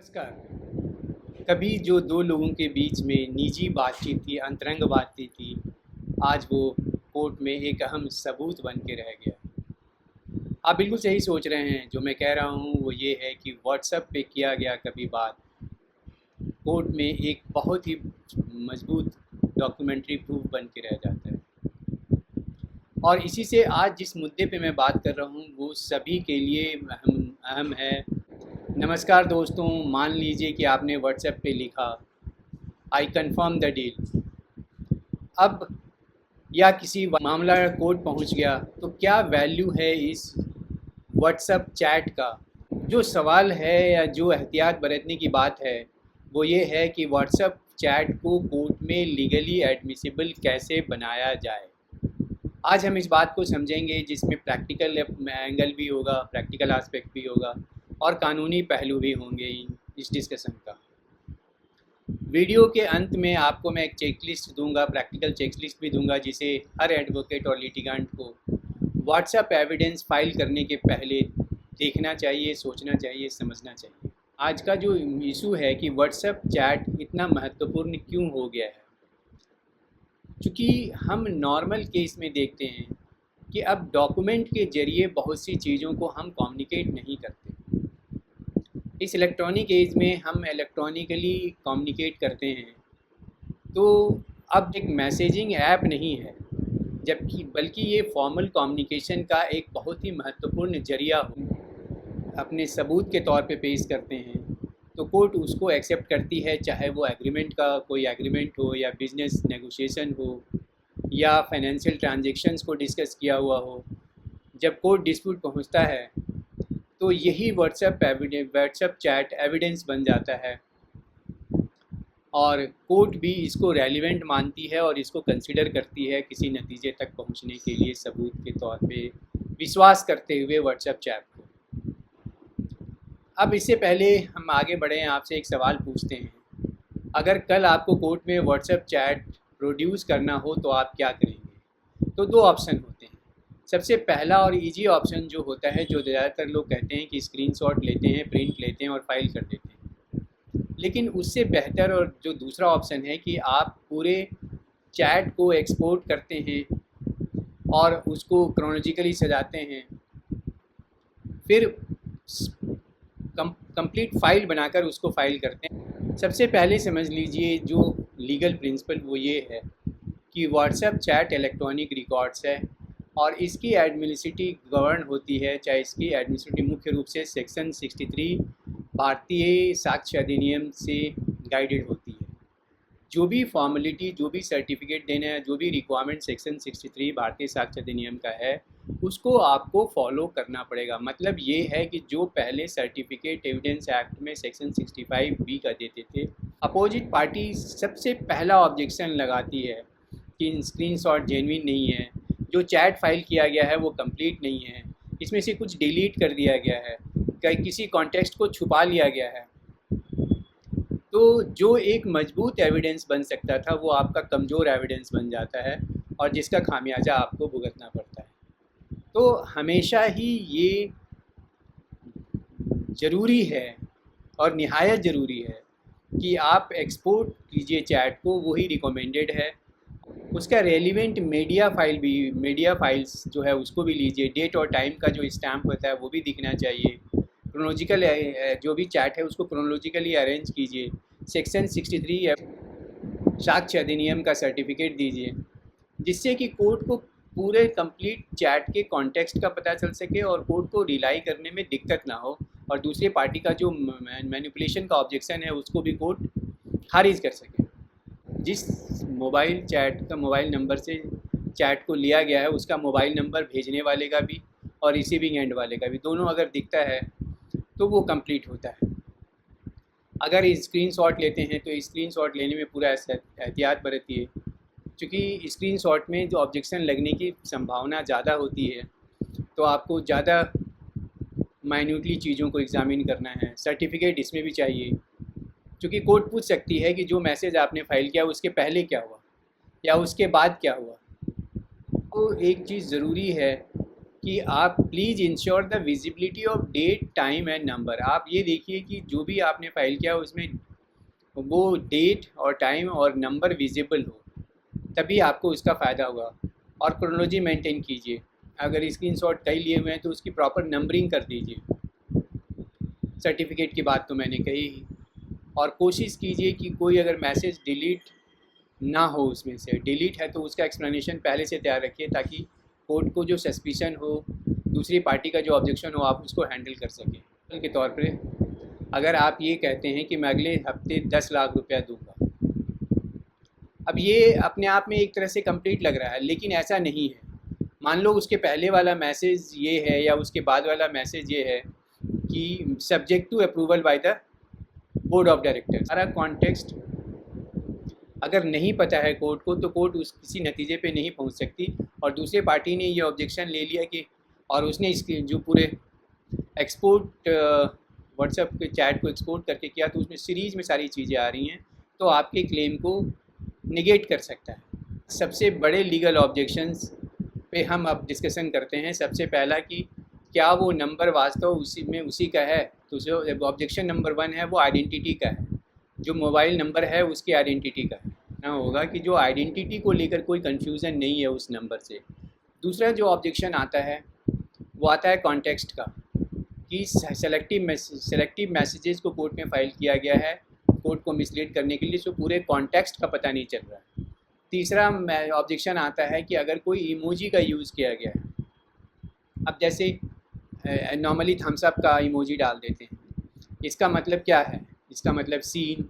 नमस्कार। कभी जो दो लोगों के बीच में निजी बातचीत थी, अंतरंग बातें थी, आज वो कोर्ट में एक अहम सबूत बन के रह गया। आप बिल्कुल सही सोच रहे हैं। जो मैं कह रहा हूँ वो ये है कि व्हाट्सएप पे किया गया कभी बात कोर्ट में एक बहुत ही मजबूत डॉक्यूमेंट्री प्रूफ बन के रह जाता है। और इसी से आज जिस मुद्दे पे मैं बात कर रहा हूँ वो सभी के लिए अहम अहम है। नमस्कार दोस्तों, मान लीजिए कि आपने व्हाट्सएप पे लिखा, आई कन्फर्म द डील। अब या किसी मामला कोर्ट पहुंच गया तो क्या वैल्यू है इस व्हाट्सएप चैट का। जो सवाल है या जो एहतियात बरतने की बात है वो ये है कि व्हाट्सएप चैट को कोर्ट में लीगली एडमिसिबल कैसे बनाया जाए। आज हम इस बात को समझेंगे जिसमें प्रैक्टिकल एंगल भी होगा, प्रैक्टिकल एस्पेक्ट भी होगा और कानूनी पहलू भी होंगे इस डिस्कशन का। वीडियो के अंत में आपको मैं एक चेकलिस्ट दूंगा, प्रैक्टिकल चेकलिस्ट भी दूंगा, जिसे हर एडवोकेट और लिटिगेंट को व्हाट्सएप एविडेंस फाइल करने के पहले देखना चाहिए, सोचना चाहिए, समझना चाहिए। आज का जो इशू है कि व्हाट्सएप चैट इतना महत्वपूर्ण क्यों हो गया है, क्योंकि हम नॉर्मल केस में देखते हैं कि अब डॉक्यूमेंट के ज़रिए बहुत सी चीज़ों को हम कम्युनिकेट नहीं करते। इस इलेक्ट्रॉनिक एज में हम इलेक्ट्रॉनिकली कम्युनिकेट करते हैं, तो अब एक मैसेजिंग ऐप नहीं है, जबकि बल्कि ये फॉर्मल कम्युनिकेशन का एक बहुत ही महत्वपूर्ण ज़रिया हो। अपने सबूत के तौर पे पेश करते हैं तो कोर्ट उसको एक्सेप्ट करती है, चाहे वो एग्रीमेंट का कोई एग्रीमेंट हो या बिजनेस नेगोशिएशन हो या फाइनेंशियल ट्रांजैक्शंस को डिस्कस किया हुआ हो। जब कोर्ट डिस्प्यूट पहुंचता है तो यही व्हाट्सएप चैट एविडेंस बन जाता है और कोर्ट भी इसको रेलिवेंट मानती है और इसको कंसिडर करती है किसी नतीजे तक पहुंचने के लिए सबूत के तौर पे विश्वास करते हुए व्हाट्सएप चैट को। अब इससे पहले हम आगे बढ़े, आपसे एक सवाल पूछते हैं। अगर कल आपको कोर्ट में व्हाट्सएप चैट प्रोड्यूस करना हो तो आप क्या करेंगे? तो दो ऑप्शन होते हैं। सबसे पहला और इजी ऑप्शन जो होता है, जो ज़्यादातर लोग कहते हैं कि स्क्रीनशॉट लेते हैं, प्रिंट लेते हैं और फाइल कर देते हैं। लेकिन उससे बेहतर और जो दूसरा ऑप्शन है कि आप पूरे चैट को एक्सपोर्ट करते हैं और उसको क्रोनोलॉजिकली सजाते हैं, फिर कंप्लीट फाइल बनाकर उसको फाइल करते हैं। सबसे पहले समझ लीजिए जो लीगल प्रिंसिपल वो ये है कि व्हाट्सएप चैट इलेक्ट्रॉनिक रिकॉर्ड्स है और इसकी एडमिनिस्ट्रेटिव गवर्न होती है, चाहे इसकी एडमिनिस्ट्रेटिव मुख्य रूप से सेक्शन 63 भारतीय साक्ष्य अधिनियम से गाइडेड होती है। जो भी फॉर्मेलिटी, जो भी सर्टिफिकेट देना है, जो भी रिक्वायरमेंट सेक्शन 63 भारतीय साक्ष्य अधिनियम का है, उसको आपको फॉलो करना पड़ेगा। मतलब ये है कि जो पहले सर्टिफिकेट एविडेंस एक्ट में सेक्शन 65B का देते थे, अपोजिट पार्टी सबसे पहला ऑब्जेक्शन लगाती है कि स्क्रीनशॉट जेन्युइन नहीं है, जो चैट फाइल किया गया है वो कंप्लीट नहीं है, इसमें से कुछ डिलीट कर दिया गया है, किसी कॉन्टेक्स्ट को छुपा लिया गया है। तो जो एक मजबूत एविडेंस बन सकता था वो आपका कमज़ोर एविडेंस बन जाता है और जिसका खामियाजा आपको भुगतना पड़ता है। तो हमेशा ही ये ज़रूरी है और निहायत ज़रूरी है कि आप एक्सपोर्ट कीजिए चैट को, वही रिकमेंडेड है। उसका रेलिवेंट मीडिया फाइल्स जो है उसको भी लीजिए, डेट और टाइम का जो स्टैम्प होता है वो भी दिखना चाहिए। क्रोनोलॉजिकल जो भी चैट है उसको क्रोनोलॉजिकली अरेंज कीजिए। सेक्शन 63 साक्ष्य अधिनियम का सर्टिफिकेट दीजिए, जिससे कि कोर्ट को पूरे कंप्लीट चैट के कॉन्टेक्स्ट का पता चल सके और कोर्ट को रिलाई करने में दिक्कत ना हो और दूसरी पार्टी का जो मैनिपुलेशन का ऑब्जेक्शन है उसको भी कोर्ट खारिज कर सके। जिस मोबाइल चैट का मोबाइल नंबर से चैट को लिया गया है उसका मोबाइल नंबर भेजने वाले का भी और रिसीविंग एंड वाले का भी, दोनों अगर दिखता है तो वो कंप्लीट होता है। अगर स्क्रीनशॉट लेते हैं तो स्क्रीनशॉट लेने में पूरा एहतियात बरतिए, क्योंकि स्क्रीनशॉट में जो ऑब्जेक्शन लगने की संभावना ज़्यादा होती है, तो आपको ज़्यादा माइन्यूटली चीज़ों को एग्जामिन करना है। सर्टिफिकेट इसमें भी चाहिए, क्योंकि कोर्ट पूछ सकती है कि जो मैसेज आपने फाइल किया उसके पहले क्या हुआ या उसके बाद क्या हुआ। तो एक चीज़ ज़रूरी है कि आप please ensure the visibility of date time and number. आप ये देखिए कि जो भी आपने फाइल किया उसमें वो डेट और टाइम और नंबर विजिबल हो, तभी आपको उसका फ़ायदा होगा। और क्रोनोलॉजी मेंटेन कीजिए। अगर स्क्रीनशॉट कई लिए हुए हैं तो उसकी प्रॉपर नंबरिंग कर दीजिए। सर्टिफिकेट की बात तो मैंने कही ही। और कोशिश कीजिए कि कोई अगर मैसेज डिलीट ना हो, उसमें से डिलीट है तो उसका एक्सप्लेनेशन पहले से तैयार रखिए, ताकि कोर्ट को जो सस्पिशन हो, दूसरी पार्टी का जो ऑब्जेक्शन हो, आप उसको हैंडल कर सकें। के तौर पे अगर आप ये कहते हैं कि मैं अगले हफ्ते 10 लाख रुपया दूंगा, अब ये अपने आप में एक तरह से कंप्लीट लग रहा है, लेकिन ऐसा नहीं है। मान लो उसके पहले वाला मैसेज ये है या उसके बाद वाला मैसेज ये है कि subject to approval by the board of directors. सारा कॉन्टेक्स्ट अगर नहीं पता है कोर्ट को, तो कोर्ट उस किसी नतीजे पे नहीं पहुंच सकती। और दूसरी पार्टी ने ये ऑब्जेक्शन ले लिया कि, और उसने इसके जो पूरे एक्सपोर्ट व्हाट्सएप के चैट को एक्सपोर्ट करके किया, तो उसमें सीरीज़ में सारी चीज़ें आ रही हैं, तो आपके क्लेम को निगेट कर सकता है। सबसे बड़े लीगल ऑब्जेक्शंस पे हम अब डिस्कशन करते हैं। सबसे पहला कि क्या वो नंबर वास्तव उसी का है। तो जो ऑब्जेक्शन नंबर 1 है वो आइडेंटिटी का है, जो मोबाइल नंबर है उसकी आइडेंटिटी का है ना। होगा कि जो आइडेंटिटी को लेकर कोई कन्फ्यूज़न नहीं है उस नंबर से। दूसरा जो ऑब्जेक्शन आता है वो आता है कॉन्टेक्स्ट का, कि सेलेक्टिव मैसेजेस को कोर्ट में फ़ाइल किया गया है कोर्ट को मिसलीड करने के लिए, सो पूरे कॉन्टेक्स्ट का पता नहीं चल रहा है। तीसरा ऑब्जेक्शन आता है कि अगर कोई इमोजी का यूज़ किया गया है, अब जैसे नॉर्मली थम्स अप का इमोजी डाल देते हैं, इसका मतलब क्या है? इसका मतलब सीन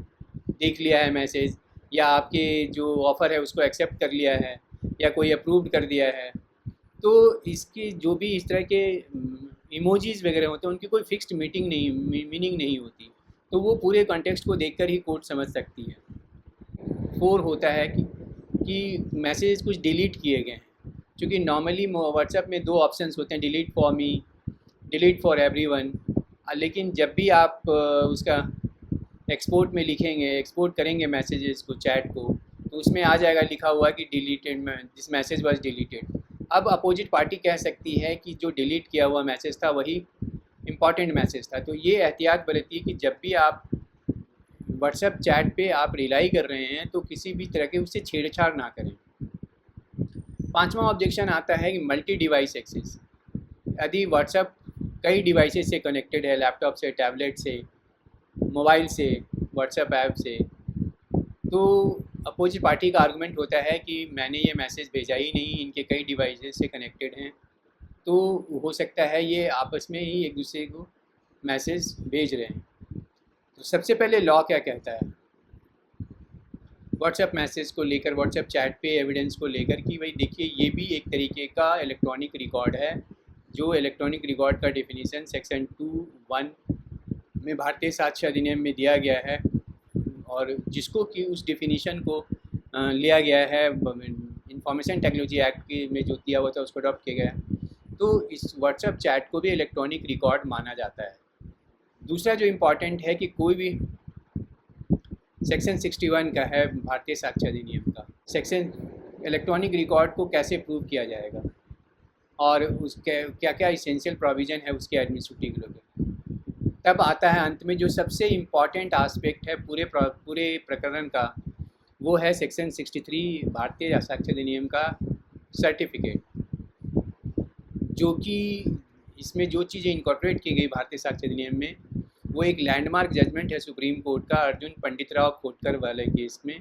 देख लिया है मैसेज, या आपके जो ऑफ़र है उसको एक्सेप्ट कर लिया है, या कोई अप्रूव्ड कर दिया है। तो इसकी जो भी इस तरह के इमोजीज़ वगैरह होते हैं, उनकी कोई फिक्स्ड मीनिंग नहीं होती, तो वो पूरे कॉन्टेक्स्ट को देखकर ही कोर्ट समझ सकती है। 4 होता है कि मैसेज कुछ डिलीट किए गए हैं, क्योंकि नॉर्मली व्हाट्सएप में 2 ऑप्शंस होते हैं, delete for me, delete for everyone. लेकिन जब भी आप उसका एक्सपोर्ट में लिखेंगे, एक्सपोर्ट करेंगे मैसेजेस को, चैट को, तो उसमें आ जाएगा लिखा हुआ कि deleted, this message was deleted. अब अपोजिट पार्टी कह सकती है कि जो डिलीट किया हुआ मैसेज था वही इम्पॉर्टेंट मैसेज था। तो ये एहतियात बरतिए कि जब भी आप व्हाट्सएप चैट पे आप रिलाई कर रहे हैं तो किसी भी तरह के उससे छेड़छाड़ ना करें। 5वां ऑब्जेक्शन आता है कि मल्टी डिवाइस एक्सेस। यदि व्हाट्सएप कई डिवाइसेस से कनेक्टेड है, लैपटॉप से, टैबलेट से, मोबाइल से, व्हाट्सएप ऐप से, तो अपोजिट पार्टी का आर्गुमेंट होता है कि मैंने ये मैसेज भेजा ही नहीं, इनके कई डिवाइसेस से कनेक्टेड हैं, तो हो सकता है ये आपस में ही एक दूसरे को मैसेज भेज रहे हैं। तो सबसे पहले लॉ क्या कहता है व्हाट्सएप मैसेज को लेकर, व्हाट्सएप चैट पे एविडेंस को लेकर, कि भाई देखिए ये भी एक तरीके का इलेक्ट्रॉनिक रिकॉर्ड है। जो इलेक्ट्रॉनिक रिकॉर्ड का डेफिनेशन सेक्शन 2(1) में भारतीय साक्ष्य अधिनियम में दिया गया है, और जिसको कि उस डेफिनेशन को लिया गया है इंफॉर्मेशन टेक्नोलॉजी एक्ट में जो दिया हुआ था उसको अडॉप्ट किया गया। तो इस व्हाट्सएप चैट को भी इलेक्ट्रॉनिक रिकॉर्ड माना जाता है। दूसरा जो इम्पॉर्टेंट है कि कोई भी सेक्शन 61 का है भारतीय साक्ष्य अधिनियम का सेक्शन, इलेक्ट्रॉनिक रिकॉर्ड को कैसे प्रूव किया जाएगा और उसके क्या क्या इसेंशियल प्रोविज़न है उसके एडमिनिस्ट्रेटिव के लिए। तब आता है अंत में जो सबसे इम्पॉर्टेंट आस्पेक्ट है पूरे प्रकरण का, वो है सेक्शन 63 भारतीय साक्ष्य अधिनियम का सर्टिफिकेट, जो कि इसमें जो चीज़ें इनकॉर्पोरेट की गई भारतीय साक्ष्य अधिनियम में, वो एक लैंडमार्क जजमेंट है सुप्रीम कोर्ट का अर्जुन पंडितराव खोटकर वाले केस में,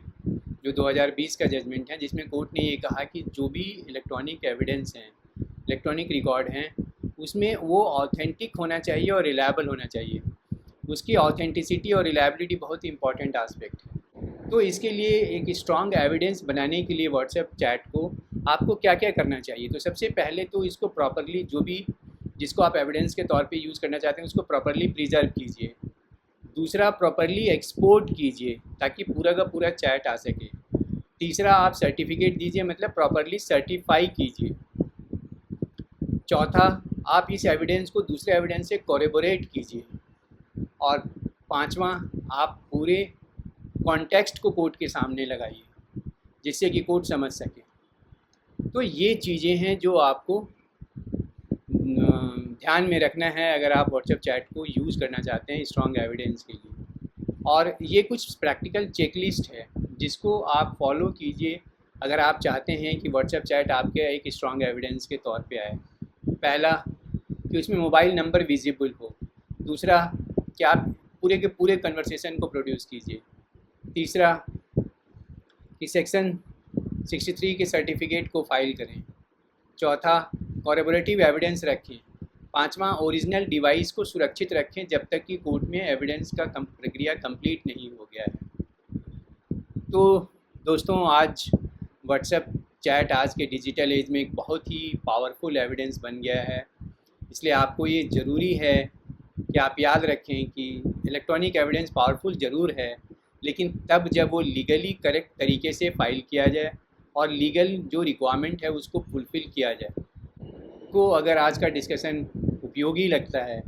जो 2020 का जजमेंट है, जिसमें कोर्ट ने ये कहा कि जो भी इलेक्ट्रॉनिक एविडेंस हैं, इलेक्ट्रॉनिक रिकॉर्ड हैं, उसमें वो ऑथेंटिक होना चाहिए और रिलायबल होना चाहिए। उसकी ऑथेंटिसिटी और रिलायबिलिटी बहुत ही इंपॉर्टेंट आस्पेक्ट है। तो इसके लिए एक स्ट्रॉन्ग एविडेंस बनाने के लिए व्हाट्सएप चैट को आपको क्या क्या करना चाहिए? तो सबसे पहले तो इसको प्रॉपरली, जो भी जिसको आप एविडेंस के तौर पे यूज़ करना चाहते हैं उसको प्रॉपरली प्रिजर्व कीजिए। दूसरा, प्रॉपरली एक्सपोर्ट कीजिए ताकि पूरा का पूरा चैट आ सके। तीसरा, आप सर्टिफिकेट दीजिए, मतलब प्रॉपरली सर्टिफाई कीजिए। चौथा, आप इस एविडेंस को दूसरे एविडेंस से कोरेबोरेट कीजिए। और पांचवा, आप पूरे कॉन्टेक्स्ट को कोर्ट के सामने लगाइए जिससे कि कोर्ट समझ सके। तो ये चीज़ें हैं जो आपको ध्यान में रखना है अगर आप व्हाट्सएप चैट को यूज़ करना चाहते हैं स्ट्रॉन्ग एविडेंस के लिए। और ये कुछ प्रैक्टिकल चेकलिस्ट है जिसको आप फॉलो कीजिए अगर आप चाहते हैं कि व्हाट्सएप चैट आपके एक स्ट्रॉन्ग एविडेंस के तौर पे आए। पहला, कि उसमें मोबाइल नंबर विजिबल हो। दूसरा, कि आप पूरे के पूरे कन्वर्सेशन को प्रोड्यूस कीजिए। तीसरा, कि सेक्शन 63 के सर्टिफिकेट को फाइल करें। चौथा, कॉरेबोरेटिव एविडेंस रखें। पांचवा, ओरिजिनल डिवाइस को सुरक्षित रखें जब तक कि कोर्ट में एविडेंस का प्रक्रिया कंप्लीट नहीं हो गया है। तो दोस्तों, आज व्हाट्सएप चैट आज के डिजिटल एज में एक बहुत ही पावरफुल एविडेंस बन गया है। इसलिए आपको ये ज़रूरी है कि आप याद रखें कि इलेक्ट्रॉनिक एविडेंस पावरफुल ज़रूर है, लेकिन तब जब वो लीगली करेक्ट तरीके से फाइल किया जाए और लीगल जो रिक्वायरमेंट है उसको फुलफ़िल किया जाए। को अगर आज का डिस्कशन उपयोगी लगता है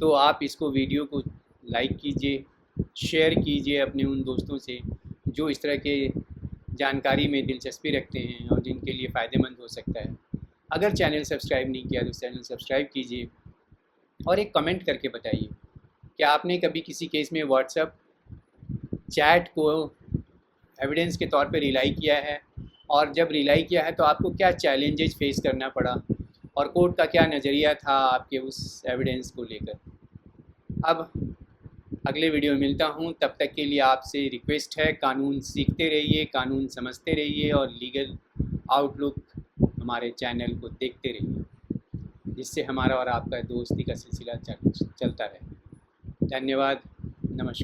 तो आप इसको वीडियो को लाइक कीजिए, शेयर कीजिए अपने उन दोस्तों से जो इस तरह के जानकारी में दिलचस्पी रखते हैं और जिनके लिए फ़ायदेमंद हो सकता है। अगर चैनल सब्सक्राइब नहीं किया तो चैनल सब्सक्राइब कीजिए और एक कमेंट करके बताइए कि आपने कभी किसी केस में व्हाट्सएप चैट को एविडेंस के तौर पे रिलाई किया है, और जब रिलाई किया है तो आपको क्या चैलेंजेस फेस करना पड़ा और कोर्ट का क्या नज़रिया था आपके उस एविडेंस को लेकर। अब अगले वीडियो में मिलता हूँ, तब तक के लिए आपसे रिक्वेस्ट है, कानून सीखते रहिए, कानून समझते रहिए और लीगल आउटलुक हमारे चैनल को देखते रहिए, जिससे हमारा और आपका दोस्ती का सिलसिला चलता रहे। धन्यवाद, नमस्कार।